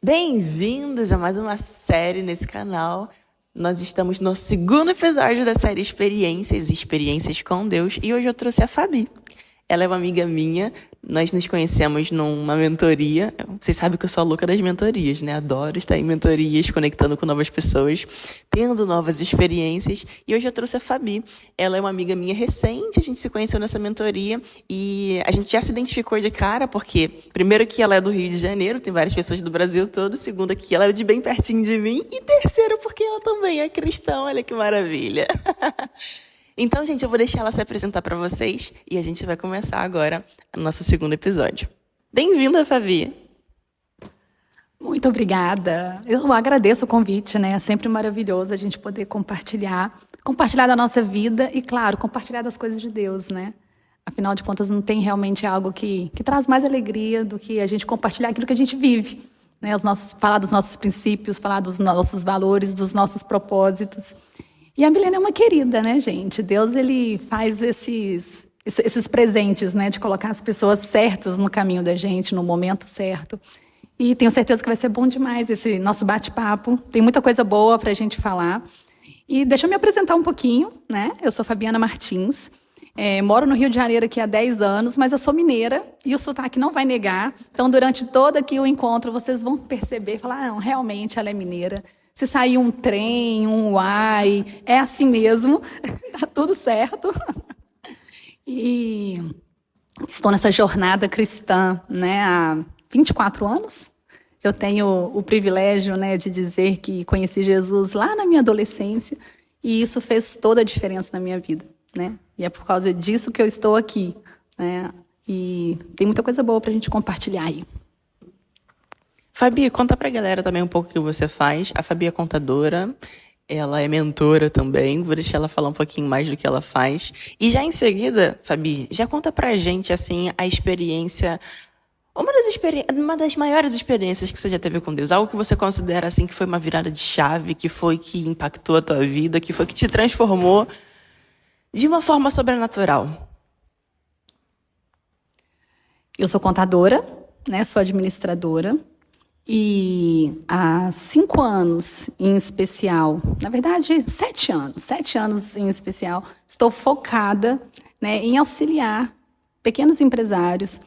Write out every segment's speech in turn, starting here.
Bem-vindos a mais uma série nesse canal. Nós estamos no segundo episódio da série Experiências com Deus, e hoje eu trouxe a Fabi. Ela é uma amiga minha, nós nos conhecemos numa mentoria. Vocês sabem que eu sou a louca das mentorias, né? Adoro estar em mentorias, conectando com novas pessoas, tendo novas experiências. E hoje eu trouxe a Fabi. Ela é uma amiga minha recente, a gente se conheceu nessa mentoria e a gente já se identificou de cara, porque primeiro que ela é do Rio de Janeiro, tem várias pessoas do Brasil todo. Segundo que ela é de bem pertinho de mim. E terceiro porque ela também é cristã, olha que maravilha. Então, gente, eu vou deixar ela se apresentar para vocês e a gente vai começar agora o nosso segundo episódio. Bem-vinda, Fabi! Muito obrigada. Eu agradeço o convite, né? É sempre maravilhoso a gente poder compartilhar da nossa vida e, claro, compartilhar das coisas de Deus, né? Afinal de contas, não tem realmente algo que traz mais alegria do que a gente compartilhar aquilo que a gente vive, né? Falar dos nossos princípios, falar dos nossos valores, dos nossos propósitos. E a Milena é uma querida, né, gente? Deus, ele faz esses presentes, né, de colocar as pessoas certas no caminho da gente, no momento certo. E tenho certeza que vai ser bom demais esse nosso bate-papo. Tem muita coisa boa para a gente falar. E deixa eu me apresentar um pouquinho, né? Eu sou Fabiana Martins, moro no Rio de Janeiro aqui há 10 anos, mas eu sou mineira e o sotaque não vai negar. Então, durante todo aqui o encontro, vocês vão perceber e falar, não, realmente ela é mineira. Se sair um trem, um uai, é assim mesmo, tá tudo certo. E estou nessa jornada cristã, né, há 24 anos. Eu tenho o privilégio, né, de dizer que conheci Jesus lá na minha adolescência e isso fez toda a diferença na minha vida, né? E é por causa disso que eu estou aqui, né? E tem muita coisa boa para a gente compartilhar aí. Fabi, conta pra galera também um pouco o que você faz. A Fabi é contadora, ela é mentora também. Vou deixar ela falar um pouquinho mais do que ela faz. E já em seguida, Fabi, já conta pra gente, assim, a experiência... Uma das maiores experiências que você já teve com Deus. Algo que você considera, assim, que foi uma virada de chave, que foi que impactou a tua vida, que foi que te transformou de uma forma sobrenatural. Eu sou contadora, né? Sou administradora. E há 5 anos em especial, na verdade 7 anos em especial, estou focada, né, em auxiliar pequenos empresários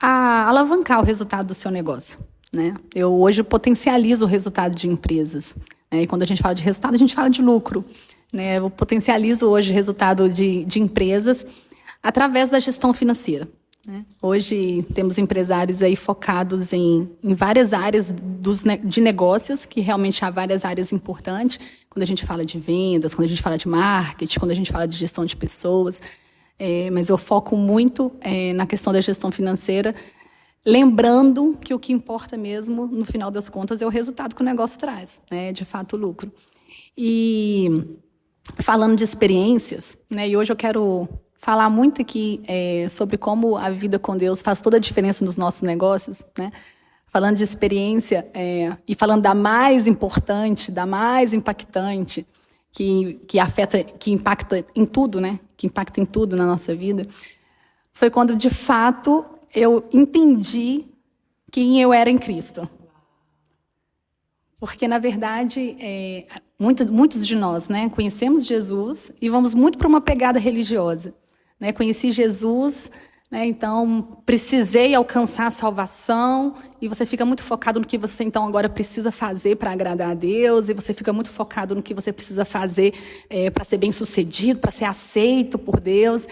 a alavancar o resultado do seu negócio, né? Eu hoje potencializo o resultado de empresas, né? E quando a gente fala de resultado, a gente fala de lucro, né? Eu potencializo hoje o resultado de empresas através da gestão financeira. Hoje temos empresários aí focados em várias áreas de negócios, que realmente há várias áreas importantes, quando a gente fala de vendas, quando a gente fala de marketing, quando a gente fala de gestão de pessoas, mas eu foco muito na questão da gestão financeira, lembrando que o que importa mesmo, no final das contas, é o resultado que o negócio traz, né? De fato, o lucro. E falando de experiências, né? E hoje eu quero falar muito aqui sobre como a vida com Deus faz toda a diferença nos nossos negócios, né? Falando de experiência e falando da mais importante, da mais impactante, que impacta em tudo, né? Que impacta em tudo na nossa vida, foi quando, de fato, eu entendi quem eu era em Cristo. Porque, na verdade, muitos de nós, né, conhecemos Jesus e vamos muito para uma pegada religiosa. Né, conheci Jesus, né, então precisei alcançar a salvação, e você fica muito focado no que você então agora precisa fazer para agradar a Deus, e você fica muito focado no que você precisa fazer para ser bem-sucedido, para ser aceito por Deus.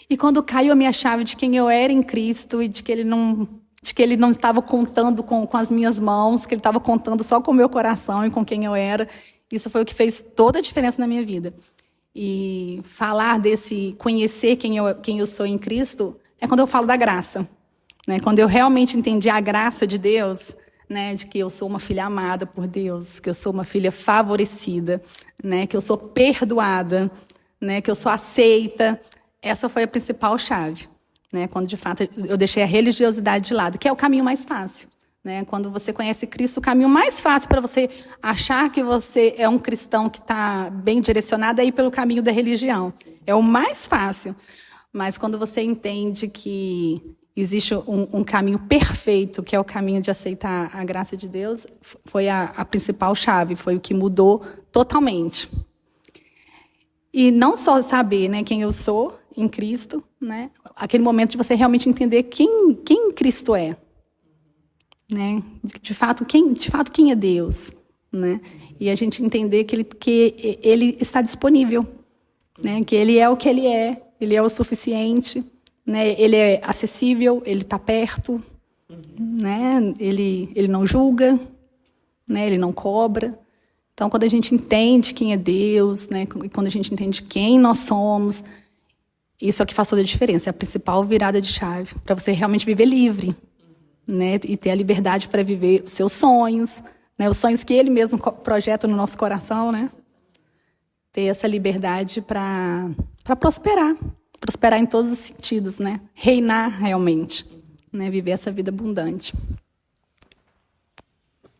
E quando caiu a minha chave de quem eu era em Cristo e de que Ele não estava contando com as minhas mãos, que Ele estava contando só com o meu coração e com quem eu era, isso foi o que fez toda a diferença na minha vida. E falar conhecer quem eu sou em Cristo, é quando eu falo da graça, né? Quando eu realmente entendi a graça de Deus, né? De que eu sou uma filha amada por Deus, que eu sou uma filha favorecida, né? Que eu sou perdoada, né? Que eu sou aceita. Essa foi a principal chave, né? Quando, de fato, eu deixei a religiosidade de lado, que é o caminho mais fácil. Né? Quando você conhece Cristo, o caminho mais fácil para você achar que você é um cristão que está bem direcionado é ir pelo caminho da religião. É o mais fácil. Mas quando você entende que existe um caminho perfeito, que é o caminho de aceitar a graça de Deus, foi a principal chave, foi o que mudou totalmente. E não só saber, né, quem eu sou em Cristo, né, aquele momento de você realmente entender quem Cristo é, né, de fato quem é Deus, né, e a gente entender que ele está disponível, né, que Ele é o que Ele é o suficiente, né, Ele é acessível, Ele está perto, né, ele não julga, né, Ele não cobra. Então, quando a gente entende quem é Deus, né, quando a gente entende quem nós somos, isso é o que faz toda a diferença. É a principal virada de chave para você realmente viver livre, né, e ter a liberdade para viver os seus sonhos, né, os sonhos que Ele mesmo projeta no nosso coração, né, ter essa liberdade para prosperar em todos os sentidos, né, reinar realmente, né, viver essa vida abundante.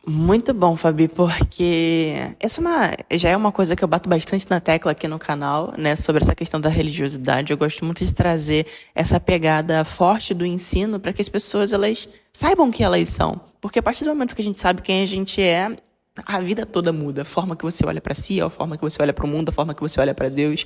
Muito bom, Fabi, porque já é uma coisa que eu bato bastante na tecla aqui no canal, né, sobre essa questão da religiosidade. Eu gosto muito de trazer essa pegada forte do ensino para que as pessoas elas saibam quem elas são. Porque a partir do momento que a gente sabe quem a gente é, a vida toda muda. A forma que você olha para si, a forma que você olha para o mundo, a forma que você olha para Deus.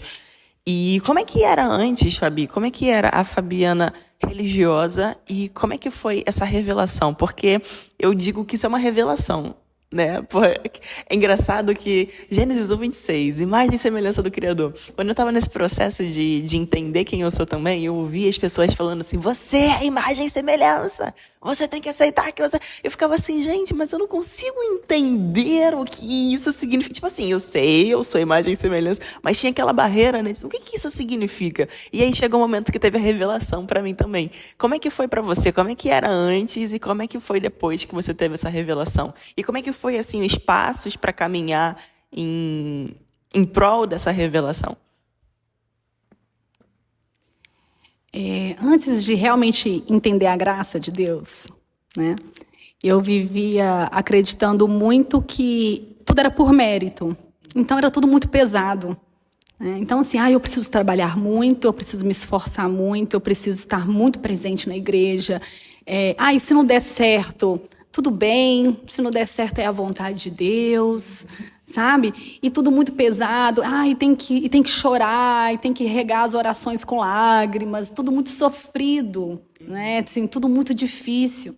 E como é que era antes, Fabi? Como é que era a Fabiana religiosa e como é que foi essa revelação? Porque eu digo que isso é uma revelação, né? É engraçado que Gênesis 1:26, imagem e semelhança do Criador. Quando eu estava nesse processo de entender quem eu sou também, eu ouvi as pessoas falando assim, você é a imagem e semelhança, você tem que aceitar que você... Eu ficava assim, gente, mas eu não consigo entender o que isso significa. Tipo assim, eu sei, eu sou imagem e semelhança, mas tinha aquela barreira, né? O que isso significa? E aí chegou um momento que teve a revelação pra mim também. Como é que foi pra você? Como é que era antes e como é que foi depois que você teve essa revelação? E como é que foi, assim, os passos pra caminhar em prol dessa revelação? Antes de realmente entender a graça de Deus, né, eu vivia acreditando muito que tudo era por mérito. Então, era tudo muito pesado. Né? Então, assim, eu preciso trabalhar muito, eu preciso me esforçar muito, eu preciso estar muito presente na igreja. E se não der certo, tudo bem, se não der certo é a vontade de Deus, sabe? E tudo muito pesado, e tem que chorar, e tem que regar as orações com lágrimas, tudo muito sofrido, né? Assim, tudo muito difícil.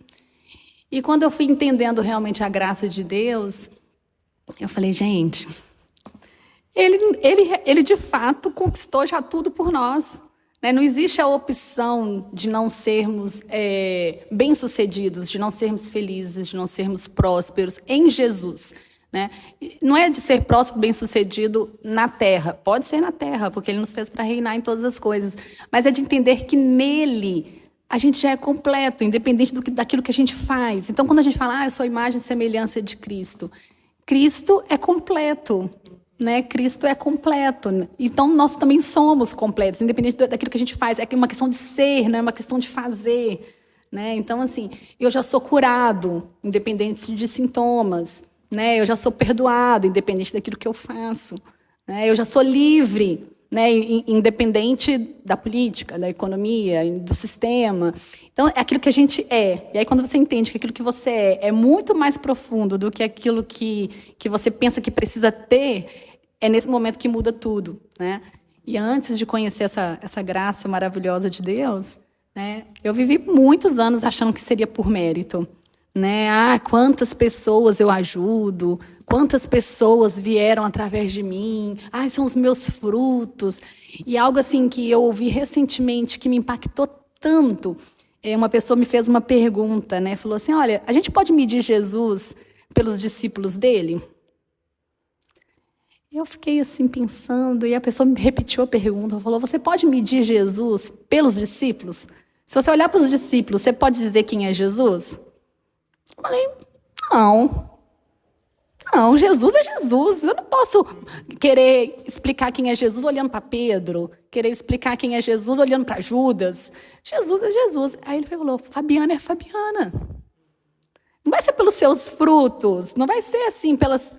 E quando eu fui entendendo realmente a graça de Deus, eu falei, gente, ele de fato conquistou já tudo por nós. Né? Não existe a opção de não sermos bem-sucedidos, de não sermos felizes, de não sermos prósperos em Jesus. Né? Não é de ser próspero, bem-sucedido na terra. Pode ser na terra, porque Ele nos fez para reinar em todas as coisas. Mas é de entender que nele a gente já é completo, independente daquilo que a gente faz. Então, quando a gente fala, eu sou a imagem e semelhança de Cristo, Cristo é completo. Né? Cristo é completo. Então, nós também somos completos, independente daquilo que a gente faz. É uma questão de ser, não é uma questão de fazer. Né? Então, assim, eu já sou curado, independente de sintomas. Né? Eu já sou perdoado, independente daquilo que eu faço. Né? Eu já sou livre, né? Independente da política, da economia, do sistema. Então, é aquilo que a gente é. E aí, quando você entende que aquilo que você é muito mais profundo do que aquilo que você pensa que precisa ter, é nesse momento que muda tudo. Né? E antes de conhecer essa graça maravilhosa de Deus, né, eu vivi muitos anos achando que seria por mérito. Né? Quantas pessoas eu ajudo, quantas pessoas vieram através de mim, são os meus frutos. E algo assim que eu ouvi recentemente que me impactou tanto, uma pessoa me fez uma pergunta, né? Falou assim, olha, a gente pode medir Jesus pelos discípulos dele? Eu fiquei assim pensando, e a pessoa me repetiu a pergunta, falou, você pode medir Jesus pelos discípulos? Se você olhar para os discípulos, você pode dizer quem é Jesus? Eu falei, não, Jesus é Jesus. Eu não posso querer explicar quem é Jesus olhando para Pedro, querer explicar quem é Jesus olhando para Judas. Jesus é Jesus. Aí ele falou, Fabiana é Fabiana. Não vai ser pelos seus frutos, não vai ser assim pelas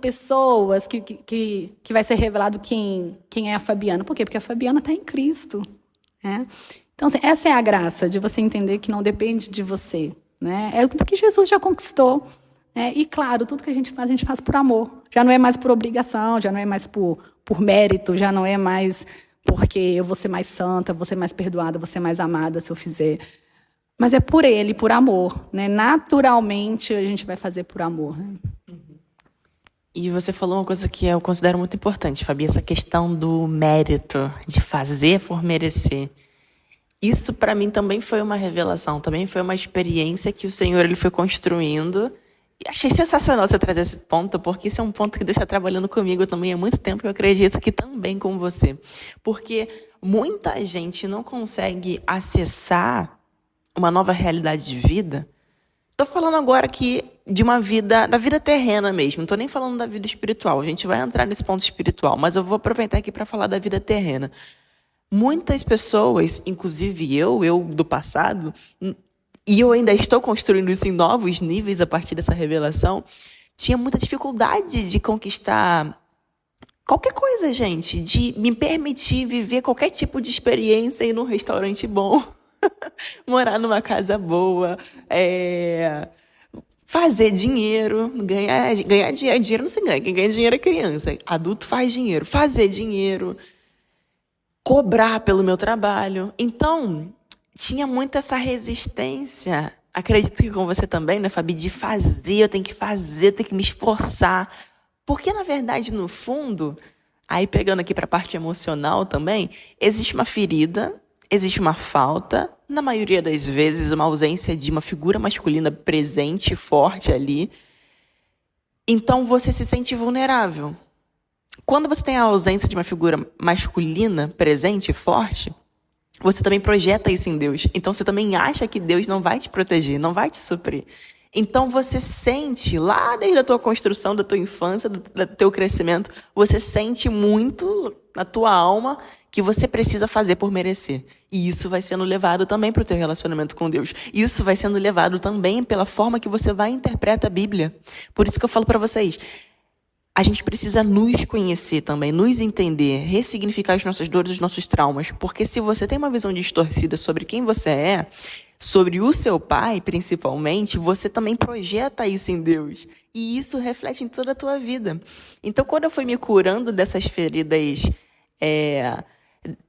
pessoas que vai ser revelado quem é a Fabiana. Por quê? Porque a Fabiana está em Cristo. Né? Então, assim, essa é a graça de você entender que não depende de você, né? É tudo que Jesus já conquistou. E, claro, tudo que a gente faz por amor. Já não é mais por obrigação, já não é mais por mérito, já não é mais porque eu vou ser mais santa, vou ser mais perdoada, vou ser mais amada se eu fizer. Mas é por Ele, por amor, né? Naturalmente, a gente vai fazer por amor, né? E você falou uma coisa que eu considero muito importante, Fabi, essa questão do mérito, de fazer por merecer. Isso para mim também foi uma revelação, também foi uma experiência que o Senhor ele foi construindo. E achei sensacional você trazer esse ponto, porque esse é um ponto que Deus está trabalhando comigo também há muito tempo, e eu acredito que também com você. Porque muita gente não consegue acessar uma nova realidade de vida. Estou falando agora aqui de uma vida, da vida terrena mesmo, não estou nem falando da vida espiritual. A gente vai entrar nesse ponto espiritual, mas eu vou aproveitar aqui para falar da vida terrena. Muitas pessoas, inclusive eu do passado, e eu ainda estou construindo isso em novos níveis a partir dessa revelação, tinha muita dificuldade de conquistar qualquer coisa, gente, de me permitir viver qualquer tipo de experiência, ir num restaurante bom, morar numa casa boa, fazer dinheiro, ganhar dinheiro. Dinheiro não se ganha, quem ganha dinheiro é criança. Adulto faz dinheiro, fazer dinheiro, cobrar pelo meu trabalho. Então, tinha muito essa resistência. Acredito que com você também, né, Fabi? De fazer, eu tenho que me esforçar. Porque, na verdade, no fundo, aí pegando aqui para a parte emocional também, existe uma ferida, existe uma falta, na maioria das vezes, uma ausência de uma figura masculina presente, forte ali. Então, você se sente vulnerável. Quando você tem a ausência de uma figura masculina presente, forte, você também projeta isso em Deus. Então, você também acha que Deus não vai te proteger, não vai te suprir. Então, você sente, lá desde a tua construção, da tua infância, do teu crescimento, você sente muito na tua alma que você precisa fazer por merecer. E isso vai sendo levado também para o teu relacionamento com Deus. Isso vai sendo levado também pela forma que você vai interpretar a Bíblia. Por isso que eu falo para vocês, a gente precisa nos conhecer também, nos entender, ressignificar as nossas dores, os nossos traumas. Porque se você tem uma visão distorcida sobre quem você é, sobre o seu pai, principalmente, você também projeta isso em Deus. E isso reflete em toda a tua vida. Então, quando eu fui me curando dessas feridas,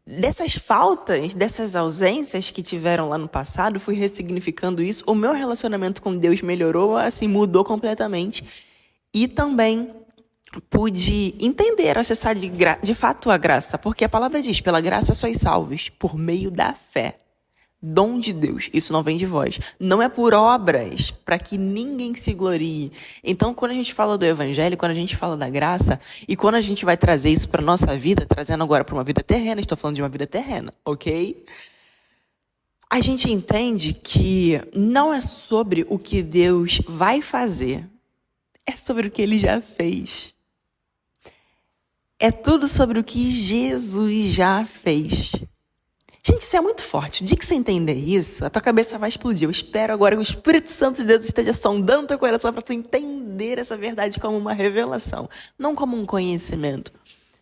dessas faltas, dessas ausências que tiveram lá no passado, fui ressignificando isso, o meu relacionamento com Deus melhorou, assim, mudou completamente. E também pude entender, acessar de fato a graça, porque a palavra diz, pela graça sois salvos, por meio da fé. Dom de Deus, isso não vem de vós. Não é por obras, para que ninguém se glorie. Então, quando a gente fala do evangelho, quando a gente fala da graça, e quando a gente vai trazer isso para nossa vida, trazendo agora para uma vida terrena, estou falando de uma vida terrena, ok? A gente entende que não é sobre o que Deus vai fazer, é sobre o que Ele já fez. É tudo sobre o que Jesus já fez. Gente, isso é muito forte. O dia que você entender isso, a tua cabeça vai explodir. Eu espero agora que o Espírito Santo de Deus esteja sondando teu coração para tu entender essa verdade como uma revelação, não como um conhecimento.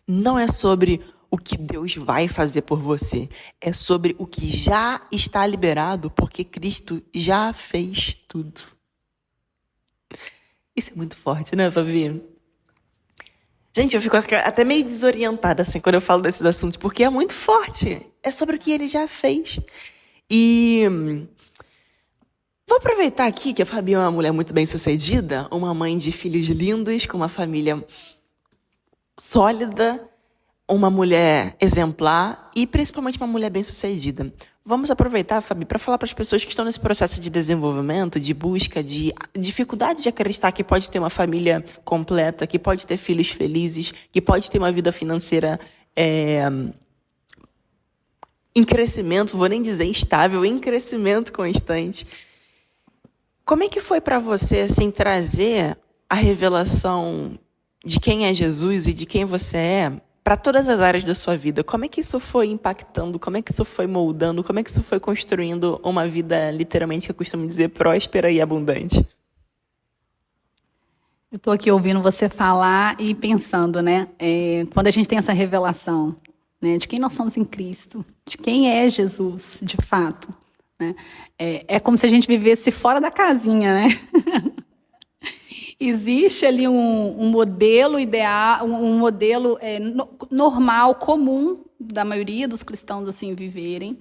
Não é sobre o que Deus vai fazer por você. É sobre o que já está liberado, porque Cristo já fez tudo. Isso é muito forte, né, Fabi? Gente, eu fico até meio desorientada assim quando eu falo desses assuntos, porque é muito forte. É sobre o que Ele já fez. E vou aproveitar aqui que a Fabi é uma mulher muito bem-sucedida, uma mãe de filhos lindos, com uma família sólida, uma mulher exemplar e principalmente uma mulher bem-sucedida. Vamos aproveitar, Fabi, para falar para as pessoas que estão nesse processo de desenvolvimento, de busca, de dificuldade de acreditar que pode ter uma família completa, que pode ter filhos felizes, que pode ter uma vida financeira em crescimento, vou nem dizer estável, em crescimento constante. Como é que foi para você assim, trazer a revelação de quem é Jesus e de quem você é para todas as áreas da sua vida? Como é que isso foi impactando? Como é que isso foi moldando? Como é que isso foi construindo uma vida, literalmente, que eu costumo dizer, próspera e abundante? Eu estou aqui ouvindo você falar e pensando, né? Quando a gente tem essa revelação né? De quem nós somos em Cristo, de quem é Jesus, de fato, né? É como se a gente vivesse fora da casinha, né? Existe ali um modelo ideal, um modelo normal, comum, da maioria dos cristãos assim viverem.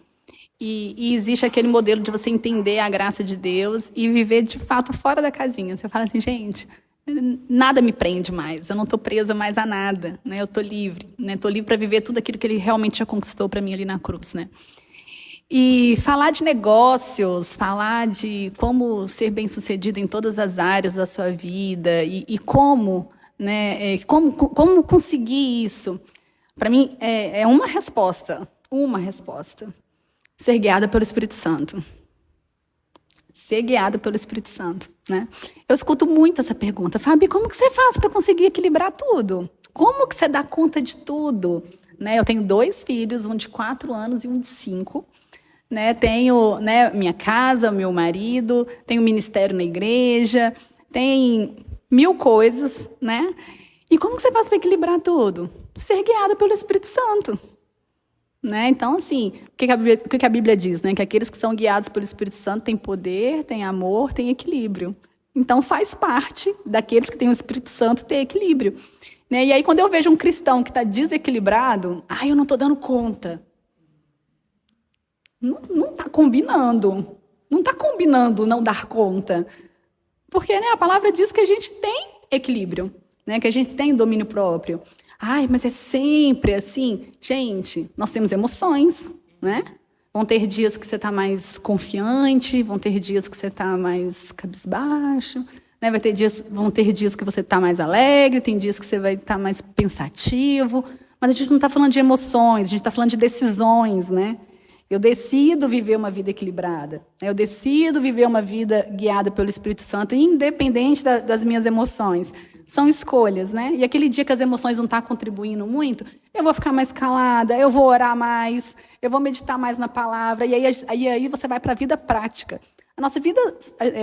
E existe aquele modelo de você entender a graça de Deus e viver, de fato, fora da casinha. Você fala assim, gente, nada me prende mais, eu não estou presa mais a nada, né? Eu estou livre, né? Estou livre para viver tudo aquilo que Ele realmente já conquistou para mim ali na cruz, né? E falar de negócios, falar de como ser bem-sucedido em todas as áreas da sua vida e como, né, como conseguir isso, para mim é uma resposta. Ser guiada pelo Espírito Santo. Ser guiada pelo Espírito Santo, né? Eu escuto muito essa pergunta. Fabi, como que você faz para conseguir equilibrar tudo? Como que você dá conta de tudo? Né? Eu tenho 2 filhos, um de 4 anos e um de 5. Né? Tenho, né, minha casa, meu marido, tenho ministério na igreja, tem 1000 coisas, né? E como que você faz para equilibrar tudo? Ser guiada pelo Espírito Santo. Né? Então, assim, o que a Bíblia diz? Né? Que aqueles que são guiados pelo Espírito Santo têm poder, têm amor, têm equilíbrio. Então, faz parte daqueles que têm o Espírito Santo ter equilíbrio. Né? E aí, quando eu vejo um cristão que está desequilibrado, eu não estou dando conta. Não está combinando. Não está combinando não dar conta. Porque, né, a palavra diz que a gente tem equilíbrio, né? Que a gente tem domínio próprio. Mas é sempre assim. Gente, nós temos emoções, né? Vão ter dias que você está mais confiante, vão ter dias que você está mais cabisbaixo, né? Vão ter dias que você está mais alegre, tem dias que você vai estar mais pensativo. Mas a gente não está falando de emoções, a gente está falando de decisões, né? Eu decido viver uma vida equilibrada. Eu decido viver uma vida guiada pelo Espírito Santo, independente das minhas emoções. São escolhas, né? E aquele dia que as emoções não estão contribuindo muito, eu vou ficar mais calada, eu vou orar mais, eu vou meditar mais na palavra, e aí você vai para a vida prática. A nossa vida,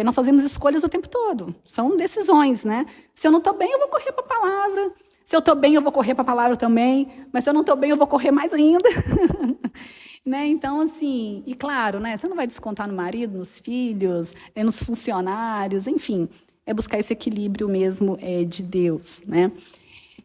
nós fazemos escolhas o tempo todo. São decisões, né? Se eu não estou bem, eu vou correr para a palavra. Se eu estou bem, eu vou correr para a palavra também. Mas se eu não estou bem, eu vou correr mais ainda. Né? Então, assim, e claro, né? Você não vai descontar no marido, nos filhos, nos funcionários, enfim. É buscar esse equilíbrio mesmo de Deus, né?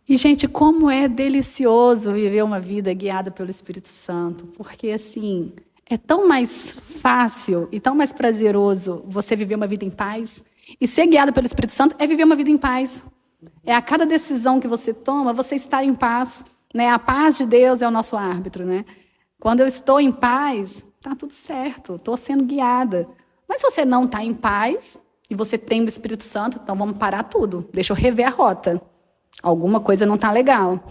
E, gente, como é delicioso viver uma vida guiada pelo Espírito Santo. Porque, assim, é tão mais fácil e tão mais prazeroso você viver uma vida em paz. E ser guiado pelo Espírito Santo é viver uma vida em paz. É a cada decisão que você toma, você estar em paz. Né? A paz de Deus é o nosso árbitro, né? Quando eu estou em paz, está tudo certo, estou sendo guiada. Mas se você não está em paz e você tem o Espírito Santo, então vamos parar tudo. Deixa eu rever a rota. Alguma coisa não está legal.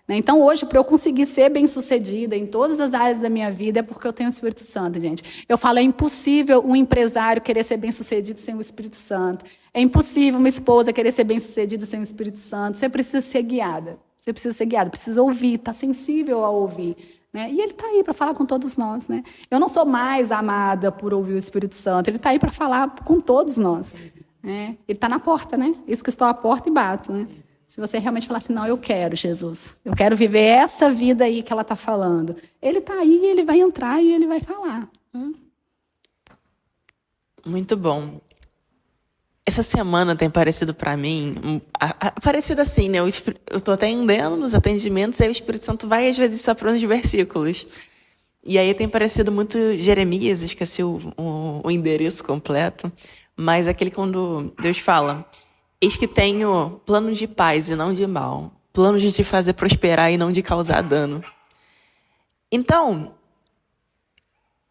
Né? Então, hoje, para eu conseguir ser bem-sucedida em todas as áreas da minha vida, é porque eu tenho o Espírito Santo, gente. Eu falo, é impossível um empresário querer ser bem-sucedido sem o Espírito Santo. É impossível uma esposa querer ser bem-sucedida sem o Espírito Santo. Você precisa ser guiada. Você precisa ser guiada, precisa ouvir, está sensível a ouvir. Né? E ele está aí para falar com todos nós. Né? Eu não sou mais amada por ouvir o Espírito Santo. Ele está aí para falar com todos nós. Né? Ele está na porta, né? Isso que estou à porta e bato. Né? Se você realmente falar assim, não, eu quero, Jesus. Eu quero viver essa vida aí que ela está falando. Ele está aí, ele vai entrar e ele vai falar. Muito bom. Essa semana tem parecido para mim, parecido assim, né? Eu estou atendendo nos atendimentos e aí o Espírito Santo vai, às vezes, soprando os versículos. E aí tem parecido muito Jeremias, esqueci o endereço completo, mas aquele quando Deus fala, eis que tenho planos de paz e não de mal, planos de te fazer prosperar e não de causar dano. Então,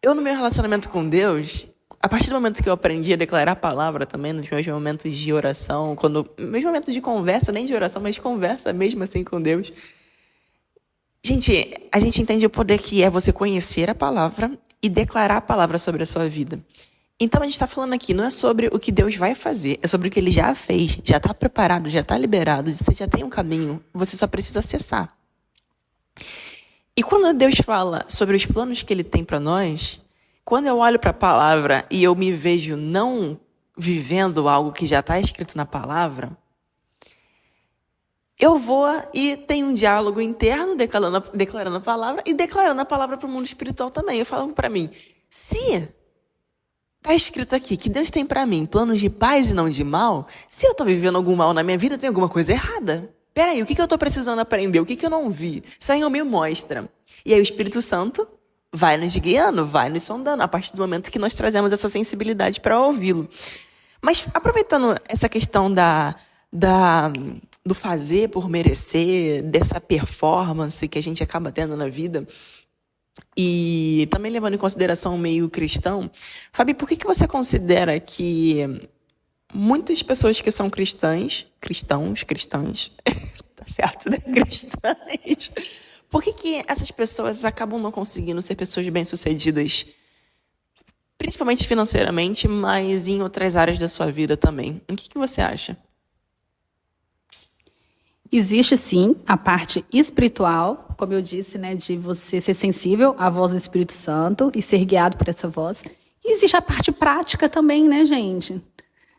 eu no meu relacionamento com Deus, a partir do momento que eu aprendi a declarar a palavra também, nos meus momentos de oração, meus momentos de conversa, nem de oração, mas de conversa mesmo assim com Deus, a gente entende o poder que é você conhecer a palavra e declarar a palavra sobre a sua vida. Então a gente está falando aqui, não é sobre o que Deus vai fazer, é sobre o que Ele já fez, já está preparado, já está liberado, você já tem um caminho, você só precisa acessar. E quando Deus fala sobre os planos que Ele tem para nós, quando eu olho para a palavra e eu me vejo não vivendo algo que já está escrito na palavra, eu vou e tenho um diálogo interno, declarando a palavra e declarando a palavra para o mundo espiritual também. Eu falo para mim, se tá escrito aqui que Deus tem para mim planos de paz e não de mal, se eu tô vivendo algum mal na minha vida, tem alguma coisa errada. Peraí, o que eu tô precisando aprender? O que eu não vi? Senhor, me mostra. E aí o Espírito Santo vai nos guiando, vai nos sondando, a partir do momento que nós trazemos essa sensibilidade para ouvi-lo. Mas aproveitando essa questão do fazer por merecer, dessa performance que a gente acaba tendo na vida, e também levando em consideração o meio cristão, Fabi, por que você considera que muitas pessoas que são cristãs, tá certo, né? Cristãs, por que essas pessoas acabam não conseguindo ser pessoas bem-sucedidas, principalmente financeiramente, mas em outras áreas da sua vida também? O que você acha? Existe, sim, a parte espiritual, como eu disse, né, de você ser sensível à voz do Espírito Santo e ser guiado por essa voz. E existe a parte prática também, né, gente?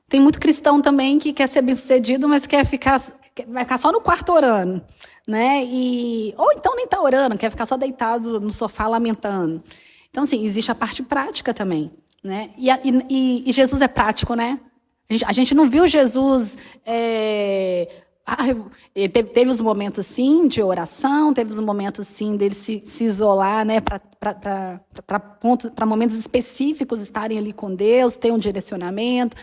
Tem muito cristão também que quer ser bem-sucedido, mas vai ficar só no quarto orando, né? Ou então nem tá orando, quer ficar só deitado no sofá lamentando. Então, assim, existe a parte prática também, né? E Jesus é prático, né? A gente não viu Jesus... teve os momentos, sim, de oração, teve os momentos, sim, dele se isolar, né, para momentos específicos estarem ali com Deus, ter um direcionamento.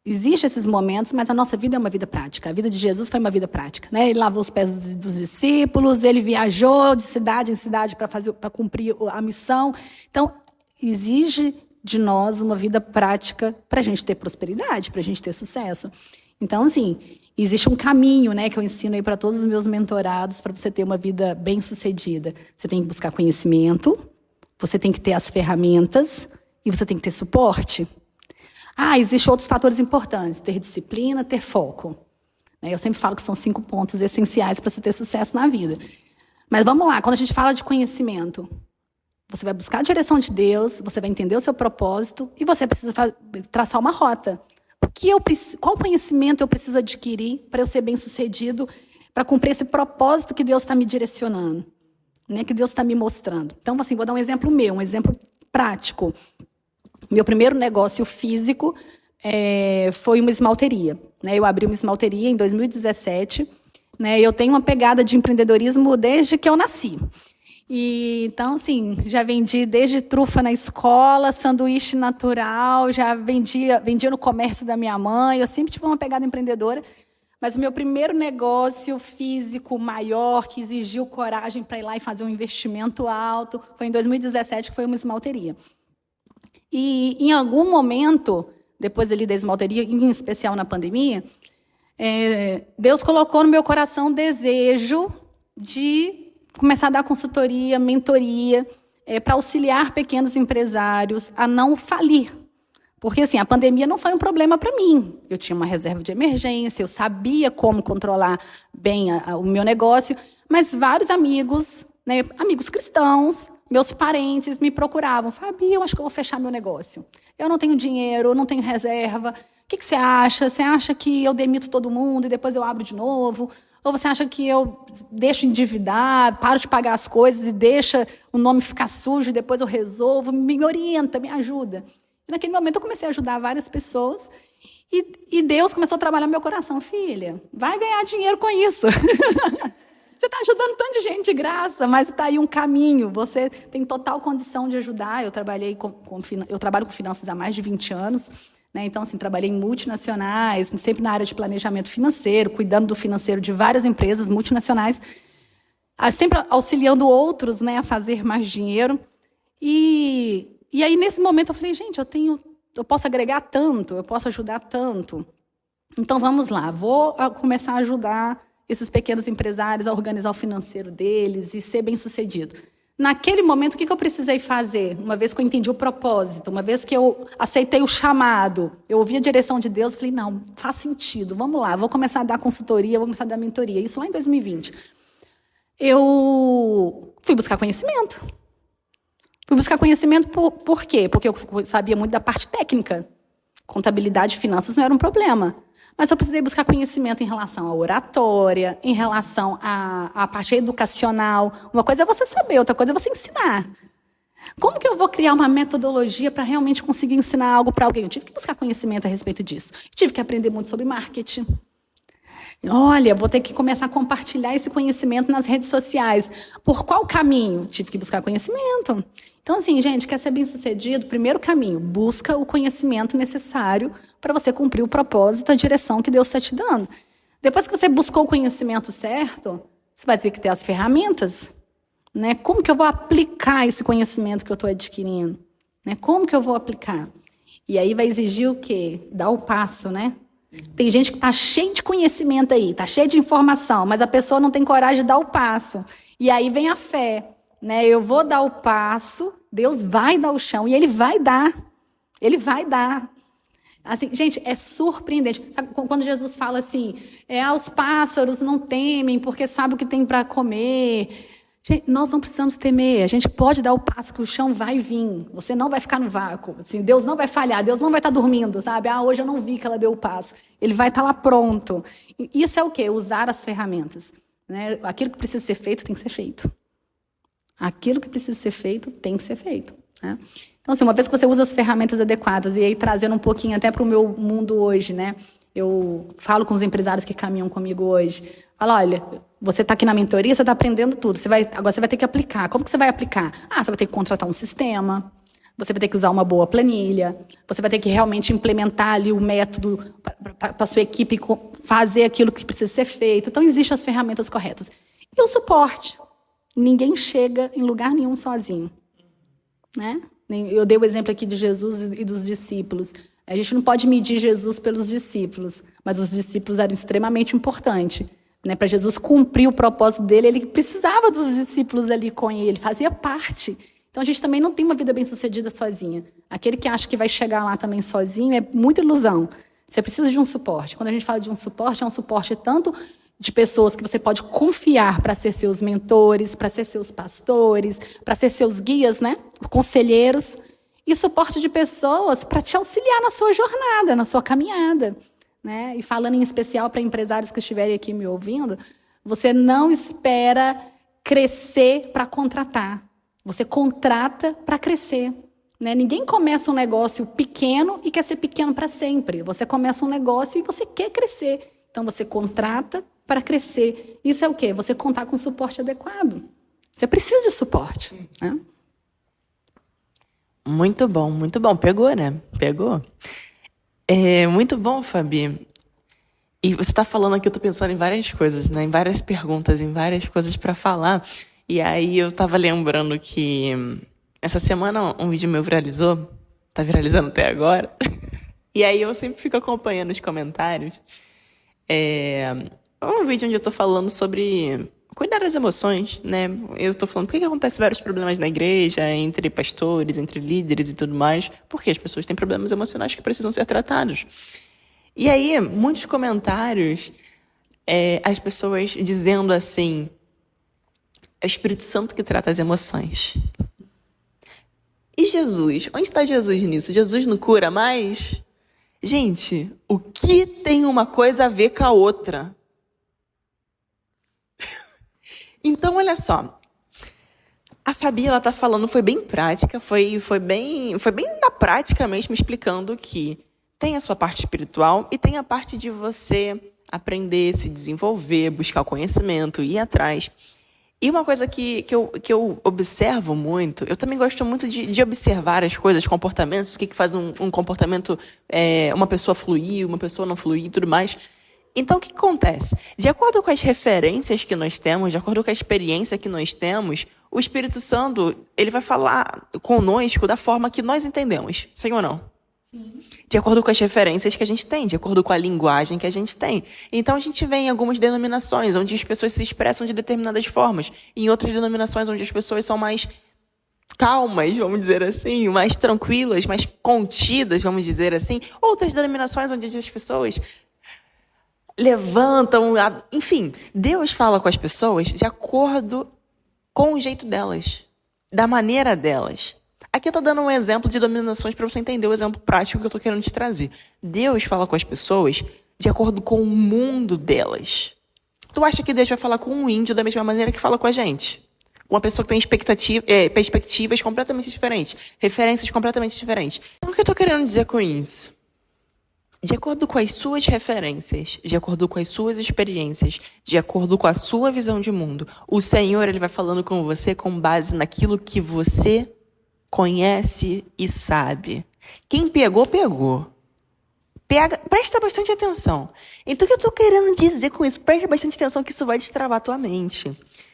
Existem esses momentos, mas a nossa vida é uma vida prática. A vida de Jesus foi uma vida prática, né? Ele lavou os pés dos discípulos, ele viajou de cidade em cidade para cumprir a missão. Então, exige de nós uma vida prática para a gente ter prosperidade, para a gente ter sucesso. Então, assim, existe um caminho, né, que eu ensino aí para todos os meus mentorados para você ter uma vida bem-sucedida. Você tem que buscar conhecimento, você tem que ter as ferramentas e você tem que ter suporte. Existem outros fatores importantes, ter disciplina, ter foco. Eu sempre falo que são 5 pontos essenciais para você ter sucesso na vida. Mas vamos lá, quando a gente fala de conhecimento, você vai buscar a direção de Deus, você vai entender o seu propósito e você precisa traçar uma rota. Qual conhecimento eu preciso adquirir para eu ser bem-sucedido, para cumprir esse propósito que Deus está me direcionando, né, que Deus está me mostrando? Então, assim, vou dar um exemplo meu, um exemplo prático. Meu primeiro negócio físico foi uma esmalteria, né? Eu abri uma esmalteria em 2017, né? Eu tenho uma pegada de empreendedorismo desde que eu nasci. Então, assim, já vendi desde trufa na escola, sanduíche natural, já vendia no comércio da minha mãe. Eu sempre tive uma pegada empreendedora, mas o meu primeiro negócio físico maior, que exigiu coragem para ir lá e fazer um investimento alto, foi em 2017, que foi uma esmalteria. E em algum momento, depois ali da esmalteria, em especial na pandemia, Deus colocou no meu coração o desejo de começar a dar consultoria, mentoria, para auxiliar pequenos empresários a não falir. Porque, assim, a pandemia não foi um problema para mim. Eu tinha uma reserva de emergência, eu sabia como controlar bem o meu negócio, mas vários amigos, né, amigos cristãos, meus parentes me procuravam. Fabi, eu acho que eu vou fechar meu negócio. Eu não tenho dinheiro, eu não tenho reserva. O que você acha? Você acha que eu demito todo mundo e depois eu abro de novo? Ou você acha que eu deixo endividar, paro de pagar as coisas e deixa o nome ficar sujo e depois eu resolvo? Me orienta, me ajuda. E naquele momento eu comecei a ajudar várias pessoas e Deus começou a trabalhar no meu coração. Filha, vai ganhar dinheiro com isso. Você está ajudando tanta gente de graça, mas está aí um caminho. Você tem total condição de ajudar. Eu trabalho com finanças há mais de 20 anos. Né? Então, assim, trabalhei em multinacionais, sempre na área de planejamento financeiro, cuidando do financeiro de várias empresas multinacionais, sempre auxiliando outros, né, a fazer mais dinheiro. E aí, nesse momento, eu falei, gente, eu posso agregar tanto, eu posso ajudar tanto. Então, vamos lá, vou começar a ajudar esses pequenos empresários a organizar o financeiro deles e ser bem-sucedido. Naquele momento, o que eu precisei fazer? Uma vez que eu entendi o propósito, uma vez que eu aceitei o chamado, eu ouvi a direção de Deus, falei, não, faz sentido, vamos lá, vou começar a dar consultoria, vou começar a dar mentoria. Isso lá em 2020. Eu fui buscar conhecimento. Fui buscar conhecimento por quê? Porque eu sabia muito da parte técnica. Contabilidade e finanças não era um problema. Mas eu precisei buscar conhecimento em relação à oratória, em relação à parte educacional. Uma coisa é você saber, outra coisa é você ensinar. Como que eu vou criar uma metodologia para realmente conseguir ensinar algo para alguém? Eu tive que buscar conhecimento a respeito disso. Eu tive que aprender muito sobre marketing. Olha, vou ter que começar a compartilhar esse conhecimento nas redes sociais. Por qual caminho? Tive que buscar conhecimento. Então, assim, gente, quer ser bem-sucedido? Primeiro caminho, busca o conhecimento necessário para você cumprir o propósito, a direção que Deus está te dando. Depois que você buscou o conhecimento certo, você vai ter que ter as ferramentas. Né? Como que eu vou aplicar esse conhecimento que eu estou adquirindo? Né? Como que eu vou aplicar? E aí vai exigir o quê? Dar o passo, né? Tem gente que está cheio de conhecimento aí, está cheio de informação, mas a pessoa não tem coragem de dar o passo. E aí vem a fé. Né? Eu vou dar o passo, Deus vai dar o chão e Ele vai dar. Ele vai dar. Assim, gente, é surpreendente. Sabe, quando Jesus fala assim, os pássaros não temem porque sabem o que tem para comer. Gente, nós não precisamos temer. A gente pode dar o passo que o chão vai vir. Você não vai ficar no vácuo. Assim, Deus não vai falhar. Deus não vai estar dormindo, sabe? Hoje eu não vi que ela deu o passo. Ele vai estar lá pronto. E isso é o quê? Usar as ferramentas. Né? Aquilo que precisa ser feito tem que ser feito. Aquilo que precisa ser feito tem que ser feito. Né? Então, assim, uma vez que você usa as ferramentas adequadas, e aí trazendo um pouquinho até para o meu mundo hoje, né? Eu falo com os empresários que caminham comigo hoje. Falo, olha, você está aqui na mentoria, você está aprendendo tudo. Agora você vai ter que aplicar. Como que você vai aplicar? Você vai ter que contratar um sistema, você vai ter que usar uma boa planilha, você vai ter que realmente implementar ali o método para a sua equipe fazer aquilo que precisa ser feito. Então, existem as ferramentas corretas. E o suporte. Ninguém chega em lugar nenhum sozinho. Né? Eu dei o exemplo aqui de Jesus e dos discípulos. A gente não pode medir Jesus pelos discípulos, mas os discípulos eram extremamente importantes. Né? Para Jesus cumprir o propósito dele, ele precisava dos discípulos ali com ele, fazia parte. Então a gente também não tem uma vida bem-sucedida sozinha. Aquele que acha que vai chegar lá também sozinho é muita ilusão. Você precisa de um suporte. Quando a gente fala de um suporte, é um suporte tanto de pessoas que você pode confiar para ser seus mentores, para ser seus pastores, para ser seus guias, né? Conselheiros, e suporte de pessoas para te auxiliar na sua jornada, na sua caminhada. Né? E falando em especial para empresários que estiverem aqui me ouvindo, você não espera crescer para contratar. Você contrata para crescer. Né? Ninguém começa um negócio pequeno e quer ser pequeno para sempre. Você começa um negócio e você quer crescer. Então, você contrata para crescer. Isso é o quê? Você contar com suporte adequado. Você precisa de suporte. Né? Muito bom. Pegou, né? Pegou. Muito bom, Fabi. E você está falando aqui, eu estou pensando em várias coisas, né? Em várias perguntas, em várias coisas para falar. E aí eu estava lembrando que essa semana um vídeo meu viralizou. Tá viralizando até agora. E aí eu sempre fico acompanhando os comentários. Um vídeo onde eu tô falando sobre cuidar das emoções, né? Eu tô falando por que acontece vários problemas na igreja, entre pastores, entre líderes e tudo mais. Porque as pessoas têm problemas emocionais que precisam ser tratados. E aí, muitos comentários, as pessoas dizendo assim, é o Espírito Santo que trata as emoções. E Jesus? Onde está Jesus nisso? Jesus não cura mais? Gente, o que tem uma coisa a ver com a outra? Então, olha só. A Fabi, ela tá falando, foi bem prática, foi bem na prática mesmo, explicando que tem a sua parte espiritual e tem a parte de você aprender, se desenvolver, buscar o conhecimento, ir atrás. E uma coisa que eu observo muito, eu também gosto muito de observar as coisas, comportamentos, o que faz um comportamento, uma pessoa fluir, uma pessoa não fluir e tudo mais. Então, o que acontece? De acordo com as referências que nós temos, de acordo com a experiência que nós temos, o Espírito Santo, ele vai falar conosco da forma que nós entendemos. Sim ou não? Sim. De acordo com as referências que a gente tem, de acordo com a linguagem que a gente tem. Então, a gente vê em algumas denominações onde as pessoas se expressam de determinadas formas. Em outras denominações onde as pessoas são mais calmas, vamos dizer assim, mais tranquilas, mais contidas, vamos dizer assim. Outras denominações onde as pessoas levantam, enfim, Deus fala com as pessoas de acordo com o jeito delas, da maneira delas. Aqui eu estou dando um exemplo de denominações para você entender o exemplo prático que eu estou querendo te trazer. Deus fala com as pessoas de acordo com o mundo delas. Tu acha que Deus vai falar com um índio da mesma maneira que fala com a gente? Uma pessoa que tem perspectivas completamente diferentes, referências completamente diferentes. O que eu tô querendo dizer com isso? De acordo com as suas referências, de acordo com as suas experiências, de acordo com a sua visão de mundo, o Senhor, ele vai falando com você com base naquilo que você conhece e sabe. Quem pegou, pegou. Presta bastante atenção. Então, o que eu tô querendo dizer com isso? Presta bastante atenção que isso vai destravar a tua mente.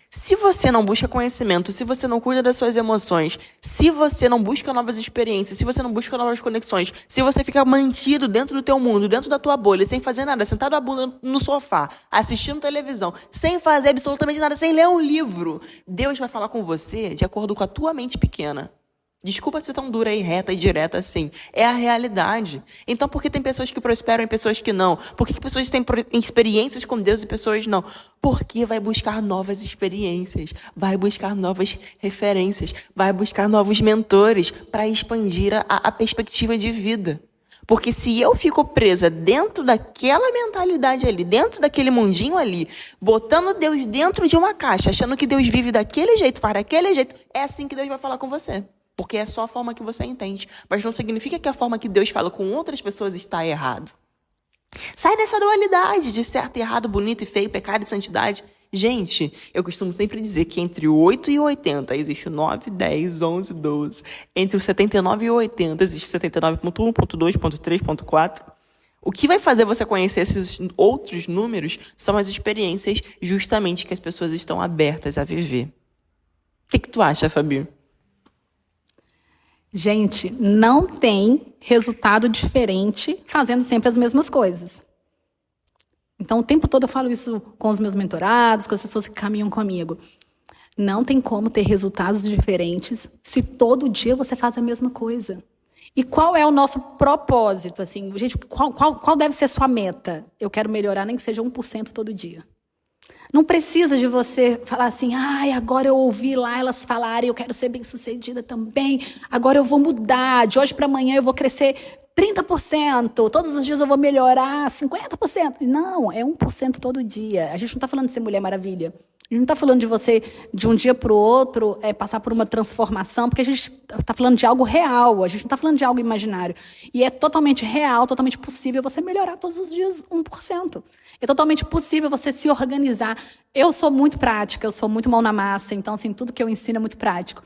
Se você não busca conhecimento, se você não cuida das suas emoções, se você não busca novas experiências, se você não busca novas conexões, se você fica mantido dentro do teu mundo, dentro da tua bolha, sem fazer nada, sentado a bunda no sofá, assistindo televisão, sem fazer absolutamente nada, sem ler um livro, Deus vai falar com você de acordo com a tua mente pequena. Desculpa ser tão dura e reta e direta assim. É a realidade. Então, por que tem pessoas que prosperam e pessoas que não? Por que pessoas têm experiências com Deus e pessoas não? Porque vai buscar novas experiências, vai buscar novas referências, vai buscar novos mentores para expandir a perspectiva de vida. Porque se eu fico presa dentro daquela mentalidade ali, dentro daquele mundinho ali, botando Deus dentro de uma caixa, achando que Deus vive daquele jeito, para aquele jeito, é assim que Deus vai falar com você. Porque é só a forma que você entende. Mas não significa que a forma que Deus fala com outras pessoas está errado. Sai dessa dualidade de certo e errado, bonito e feio, pecado e santidade. Gente, eu costumo sempre dizer que entre o 8 e o 80 existe o 9, 10, 11, 12. Entre o 79 e o 80 existe 79.1, .2, .3, .4. O que vai fazer você conhecer esses outros números são as experiências justamente que as pessoas estão abertas a viver. O que tu acha, Fabi? Gente, não tem resultado diferente fazendo sempre as mesmas coisas. Então, o tempo todo eu falo isso com os meus mentorados, com as pessoas que caminham comigo. Não tem como ter resultados diferentes se todo dia você faz a mesma coisa. E qual é o nosso propósito? Assim, gente, qual deve ser a sua meta? Eu quero melhorar nem que seja 1% todo dia. Não precisa de você falar assim, agora eu ouvi lá elas falarem, eu quero ser bem-sucedida também, agora eu vou mudar, de hoje para amanhã eu vou crescer 30%, todos os dias eu vou melhorar 50%. Não, é 1% todo dia. A gente não está falando de ser Mulher Maravilha. A gente não está falando de você, de um dia para o outro, passar por uma transformação, porque a gente está falando de algo real, a gente não está falando de algo imaginário. E é totalmente real, totalmente possível você melhorar todos os dias 1%. É totalmente possível você se organizar. Eu sou muito prática, eu sou muito mão na massa, então, assim, tudo que eu ensino é muito prático.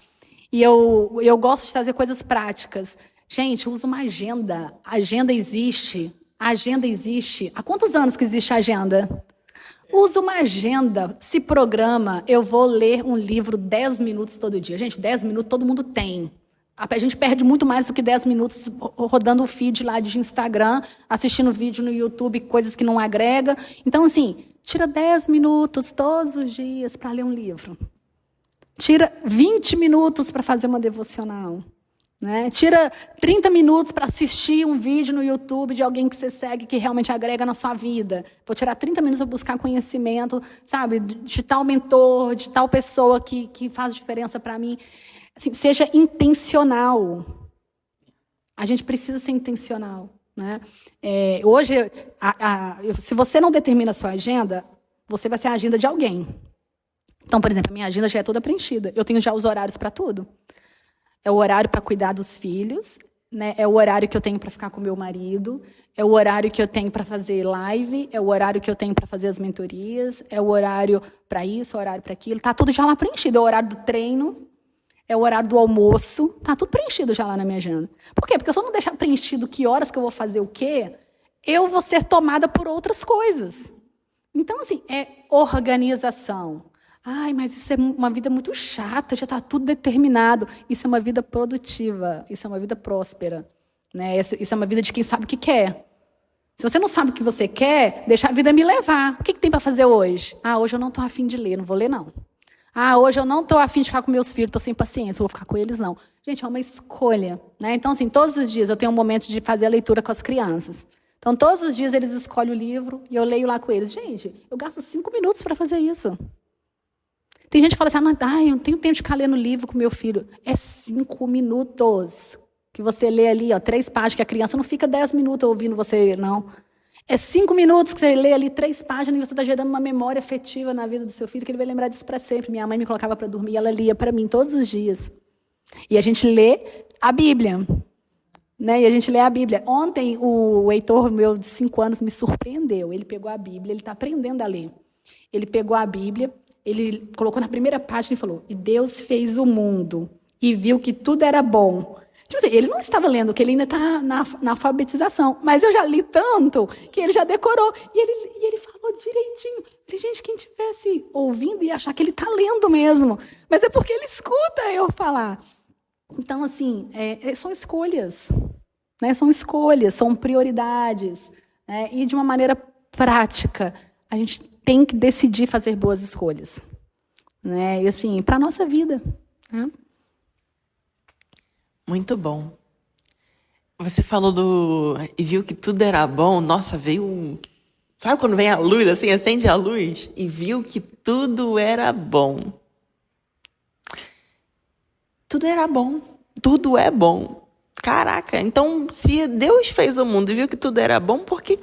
E eu gosto de trazer coisas práticas. Gente, usa uma agenda. A agenda existe. A agenda existe. Há quantos anos que existe a agenda? Usa uma agenda, se programa. Eu vou ler um livro 10 minutos todo dia. Gente, 10 minutos todo mundo tem. A gente perde muito mais do que 10 minutos rodando o feed lá de Instagram, assistindo vídeo no YouTube, coisas que não agrega. Então, assim, tira 10 minutos todos os dias para ler um livro. Tira 20 minutos para fazer uma devocional. Né? Tira 30 minutos para assistir um vídeo no YouTube de alguém que você segue que realmente agrega na sua vida. Vou tirar 30 minutos para buscar conhecimento, sabe, de tal mentor, de tal pessoa que faz diferença para mim. Assim, seja intencional. A gente precisa ser intencional. Né? Hoje, se você não determina a sua agenda, você vai ser a agenda de alguém. Então, por exemplo, a minha agenda já é toda preenchida. Eu tenho já os horários para tudo. É o horário para cuidar dos filhos, né? É o horário que eu tenho para ficar com meu marido, é o horário que eu tenho para fazer live, é o horário que eu tenho para fazer as mentorias, é o horário para isso, é o horário para aquilo. Está tudo já lá preenchido. É o horário do treino, é o horário do almoço. Está tudo preenchido já lá na minha agenda. Por quê? Porque se eu não deixar preenchido que horas que eu vou fazer o quê, eu vou ser tomada por outras coisas. Então, assim, é organização. Mas isso é uma vida muito chata, já está tudo determinado. Isso é uma vida produtiva, isso é uma vida próspera. Né? Isso é uma vida de quem sabe o que quer. Se você não sabe o que você quer, deixa a vida me levar. O que tem para fazer hoje? Hoje eu não estou afim de ler, não vou ler não. Hoje eu não estou afim de ficar com meus filhos, estou sem paciência, vou ficar com eles não. Gente, é uma escolha. Né? Então, assim, todos os dias eu tenho um momento de fazer a leitura com as crianças. Então, todos os dias eles escolhem o livro e eu leio lá com eles. Gente, eu gasto 5 minutos para fazer isso. Tem gente que fala assim, eu não tenho tempo de ficar lendo livro com meu filho. É 5 minutos que você lê ali, 3 páginas, que a criança não fica 10 minutos ouvindo você, não. É 5 minutos que você lê ali 3 páginas e você está gerando uma memória afetiva na vida do seu filho, que ele vai lembrar disso para sempre. Minha mãe me colocava para dormir, ela lia para mim todos os dias. E a gente lê a Bíblia. Né? E a gente lê a Bíblia. Ontem, o Heitor, meu de 5 anos, me surpreendeu. Ele pegou a Bíblia, ele está aprendendo a ler. Ele pegou a Bíblia, ele colocou na primeira página e falou: e Deus fez o mundo e viu que tudo era bom. Tipo assim, ele não estava lendo, porque ele ainda está na alfabetização. Mas eu já li tanto que ele já decorou. E ele falou direitinho. Eu falei, gente, quem estivesse ouvindo ia achar que ele está lendo mesmo. Mas é porque ele escuta eu falar. Então, assim, são escolhas. Né? São escolhas, são prioridades. Né? E de uma maneira prática, a gente tem que decidir fazer boas escolhas. Né? E assim, para a nossa vida. Né? Muito bom. Você falou e viu que tudo era bom. Nossa, veio um... Sabe quando vem a luz, assim, acende a luz? E viu que tudo era bom. Tudo era bom. Tudo é bom. Caraca, então se Deus fez o mundo e viu que tudo era bom, por que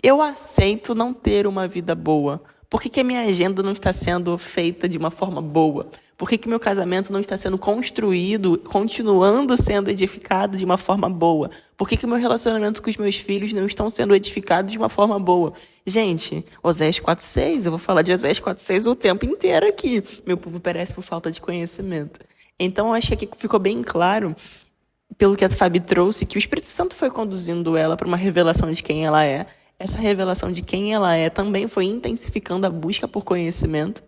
eu aceito não ter uma vida boa? Por que a minha agenda não está sendo feita de uma forma boa? Por que meu casamento não está sendo construído, continuando sendo edificado de uma forma boa? Por que o meu relacionamento com os meus filhos não estão sendo edificados de uma forma boa? Gente, Oséias 4:6, eu vou falar de Oséias 4:6 o tempo inteiro aqui. Meu povo perece por falta de conhecimento. Então, acho que aqui ficou bem claro, pelo que a Fabi trouxe, que o Espírito Santo foi conduzindo ela para uma revelação de quem ela é. Essa revelação de quem ela é também foi intensificando a busca por conhecimento.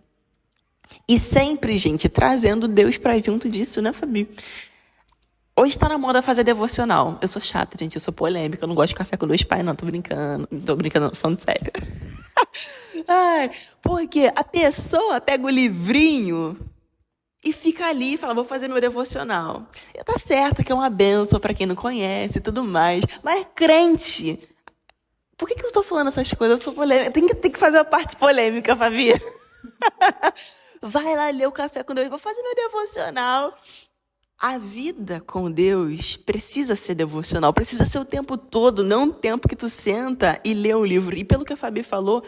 E sempre, gente, trazendo Deus para junto disso, né, Fabi? Hoje está na moda fazer devocional. Eu sou chata, gente, eu sou polêmica, eu não gosto de café com 2 pais, não, tô brincando, tô falando sério. Ai, porque a pessoa pega o livrinho e fica ali e fala, vou fazer meu devocional. E tá certo que é uma bênção para quem não conhece e tudo mais, mas crente... Por que eu tô falando essas coisas? Eu sou polêmica. Tem que fazer uma parte polêmica, Fabi. Vai lá ler o café com Deus. Vou fazer meu devocional. A vida com Deus precisa ser devocional. Precisa ser o tempo todo, não o tempo que tu senta e lê um livro. E pelo que a Fabi falou,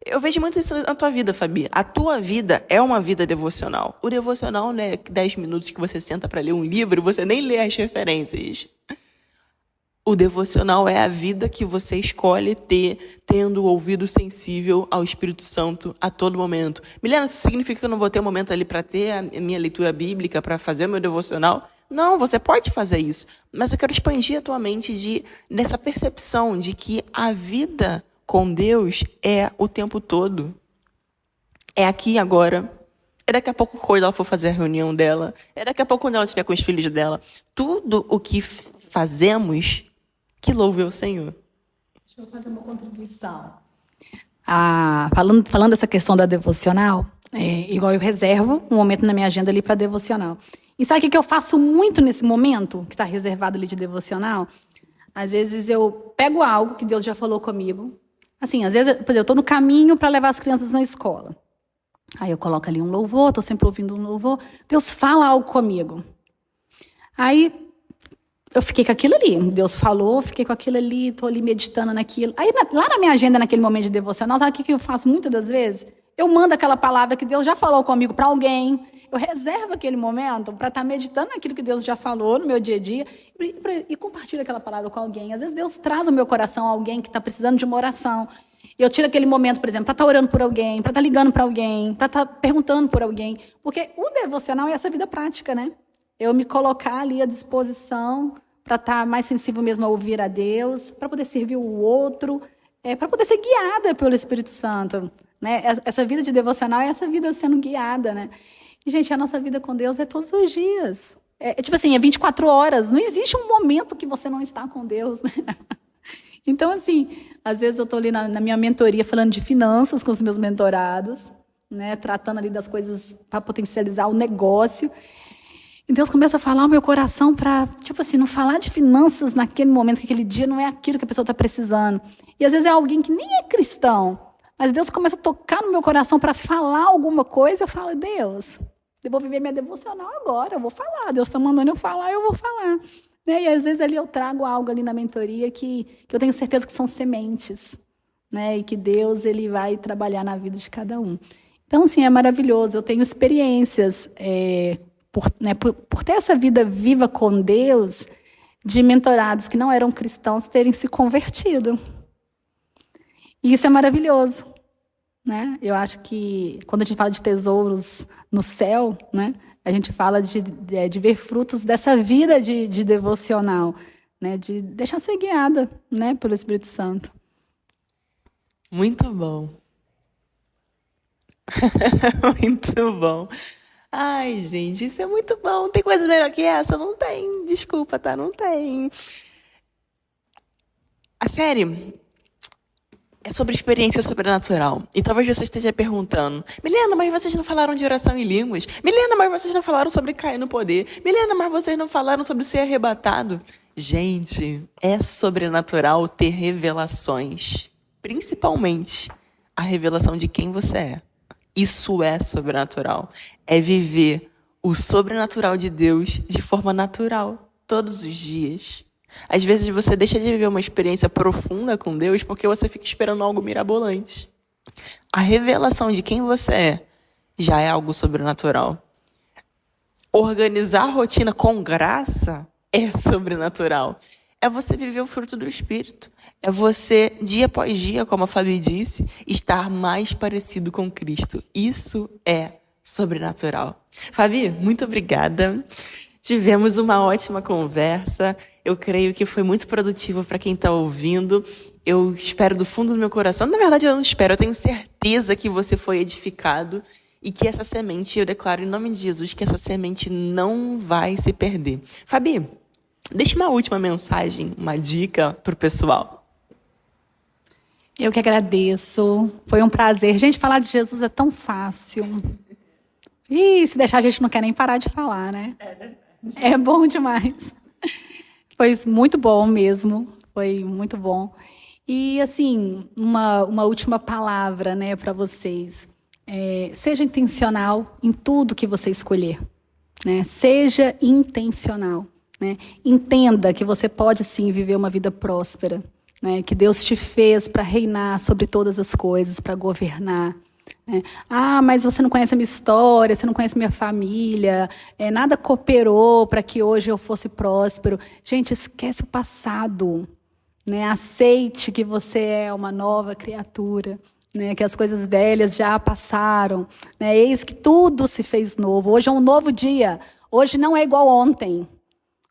eu vejo muito isso na tua vida, Fabi. A tua vida é uma vida devocional. O devocional não é 10 minutos que você senta para ler um livro e você nem lê as referências. O devocional é a vida que você escolhe ter, tendo o ouvido sensível ao Espírito Santo a todo momento. Milena, isso significa que eu não vou ter um momento ali para ter a minha leitura bíblica, para fazer o meu devocional? Não, você pode fazer isso. Mas eu quero expandir a tua mente nessa percepção de que a vida com Deus é o tempo todo. É aqui e agora. É daqui a pouco quando ela for fazer a reunião dela. É daqui a pouco quando ela estiver com os filhos dela. Tudo o que fazemos... Que louve ao Senhor. Deixa eu fazer uma contribuição. Falando dessa questão da devocional, igual eu reservo um momento na minha agenda ali para devocional. E sabe o que eu faço muito nesse momento que está reservado ali de devocional? Às vezes eu pego algo que Deus já falou comigo. Assim, às vezes, por exemplo, eu estou no caminho para levar as crianças na escola. Aí eu coloco ali um louvor, estou sempre ouvindo um louvor. Deus fala algo comigo. Aí... eu fiquei com aquilo ali. Deus falou, fiquei com aquilo ali, estou ali meditando naquilo. Aí, lá na minha agenda, naquele momento de devocional, sabe o que eu faço muitas das vezes? Eu mando aquela palavra que Deus já falou comigo para alguém. Eu reservo aquele momento para estar meditando naquilo que Deus já falou no meu dia a dia e compartilho aquela palavra com alguém. Às vezes Deus traz ao meu coração alguém que está precisando de uma oração. E eu tiro aquele momento, por exemplo, para estar orando por alguém, para estar ligando para alguém, para estar perguntando por alguém. Porque o devocional é essa vida prática, né? Eu me colocar ali à disposição para estar mais sensível mesmo a ouvir a Deus, para poder servir o outro, para poder ser guiada pelo Espírito Santo. Né? Essa vida de devocional é essa vida sendo guiada. Né? E, gente, a nossa vida com Deus é todos os dias. Tipo assim, é 24 horas. Não existe um momento que você não está com Deus. Né? Então, assim, às vezes eu estou ali na minha mentoria falando de finanças com os meus mentorados, né? Tratando ali das coisas para potencializar o negócio. E Deus começa a falar ao meu coração para, tipo assim, não falar de finanças naquele momento, que aquele dia não é aquilo que a pessoa está precisando. E às vezes é alguém que nem é cristão, mas Deus começa a tocar no meu coração para falar alguma coisa. Eu falo, Deus, eu vou viver minha devocional agora, eu vou falar. Deus está mandando eu falar, eu vou falar. né? E às vezes ali eu trago algo ali na mentoria que eu tenho certeza que são sementes, né? E que Deus ele vai trabalhar na vida de cada um. Então, assim, é maravilhoso. Eu tenho experiências por ter essa vida viva com Deus, de mentorados que não eram cristãos terem se convertido. E isso é maravilhoso, né? Eu acho que quando a gente fala de tesouros no céu, né? A gente fala de ver frutos dessa vida de devocional, né? De deixar ser guiada, né? Pelo Espírito Santo. Muito bom. Muito bom. Ai, gente, isso é muito bom. Tem coisa melhor que essa? Não tem. Desculpa, tá? Não tem. A série é sobre experiência sobrenatural. E talvez você esteja perguntando: Milena, mas vocês não falaram de oração em línguas? Milena, mas vocês não falaram sobre cair no poder? Milena, mas vocês não falaram sobre ser arrebatado? Gente, é sobrenatural ter revelações. Principalmente a revelação de quem você é. Isso é sobrenatural. É viver o sobrenatural de Deus de forma natural, todos os dias. Às vezes você deixa de viver uma experiência profunda com Deus porque você fica esperando algo mirabolante. A revelação de quem você é já é algo sobrenatural. Organizar a rotina com graça é sobrenatural. É você viver o fruto do Espírito. É você, dia após dia, como a Fabi disse, estar mais parecido com Cristo. Isso é sobrenatural. Fabi, muito obrigada. Tivemos uma ótima conversa. Eu creio que foi muito produtivo para quem está ouvindo. Eu espero do fundo do meu coração. Na verdade, eu não espero. Eu tenho certeza que você foi edificado e que essa semente, eu declaro em nome de Jesus, que essa semente não vai se perder. Fabi, deixa uma última mensagem, uma dica para o pessoal. Eu que agradeço. Foi um prazer. Gente, falar de Jesus é tão fácil. E se deixar, a gente não quer nem parar de falar, né? É bom demais. Foi muito bom mesmo. Foi muito bom. E, assim, uma última palavra, né, para vocês. Seja intencional em tudo que você escolher. Né? Seja intencional. Né? Entenda que você pode, sim, viver uma vida próspera. Né? Que Deus te fez para reinar sobre todas as coisas, para governar. Né? Ah, mas você não conhece a minha história, você não conhece a minha família, nada cooperou para que hoje eu fosse próspero. Gente, esquece o passado. Né? Aceite que você é uma nova criatura. Né? Que as coisas velhas já passaram. Né? Eis que tudo se fez novo. Hoje é um novo dia. Hoje não é igual ontem.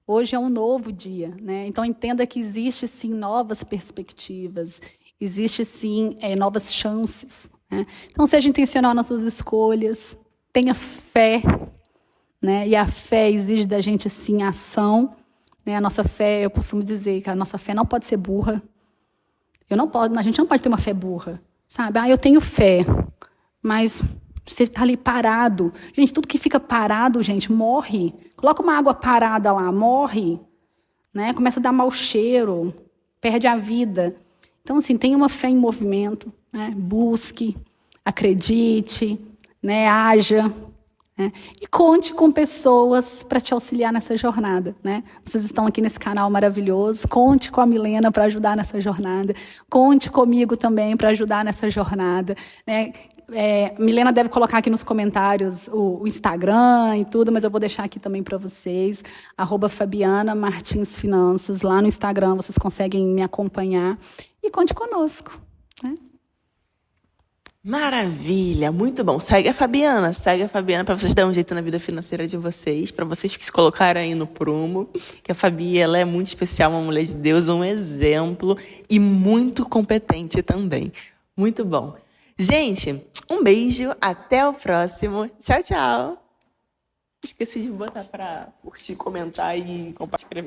Hoje é um novo dia, né? Então, entenda que existe, sim, novas perspectivas. Existe, sim, novas chances. Né? Então, seja intencional nas suas escolhas. Tenha fé. Né? E a fé exige da gente, sim, ação. Né? A nossa fé, eu costumo dizer que a nossa fé não pode ser burra. A gente não pode ter uma fé burra. Sabe? Eu tenho fé, mas você está ali parado. Gente, tudo que fica parado, gente, morre. Coloca uma água parada lá, morre. Né? Começa a dar mau cheiro, perde a vida. Então, assim, tenha uma fé em movimento. Né? Busque, acredite, né? Haja. Né? E conte com pessoas para te auxiliar nessa jornada. Né? Vocês estão aqui nesse canal maravilhoso. Conte com a Milena para ajudar nessa jornada. Conte comigo também para ajudar nessa jornada. Né? Milena deve colocar aqui nos comentários o Instagram e tudo, mas eu vou deixar aqui também para vocês. @Fabiana Martins Finanças. Lá no Instagram vocês conseguem me acompanhar. E conte conosco. Né? Maravilha, muito bom. Segue a Fabiana para vocês darem um jeito na vida financeira de vocês, para vocês que se colocaram aí no prumo, que a Fabi, ela é muito especial, uma mulher de Deus, um exemplo e muito competente também. Muito bom. Gente, um beijo, até o próximo. Tchau, tchau. Esqueci de botar para curtir, comentar e compartilhar.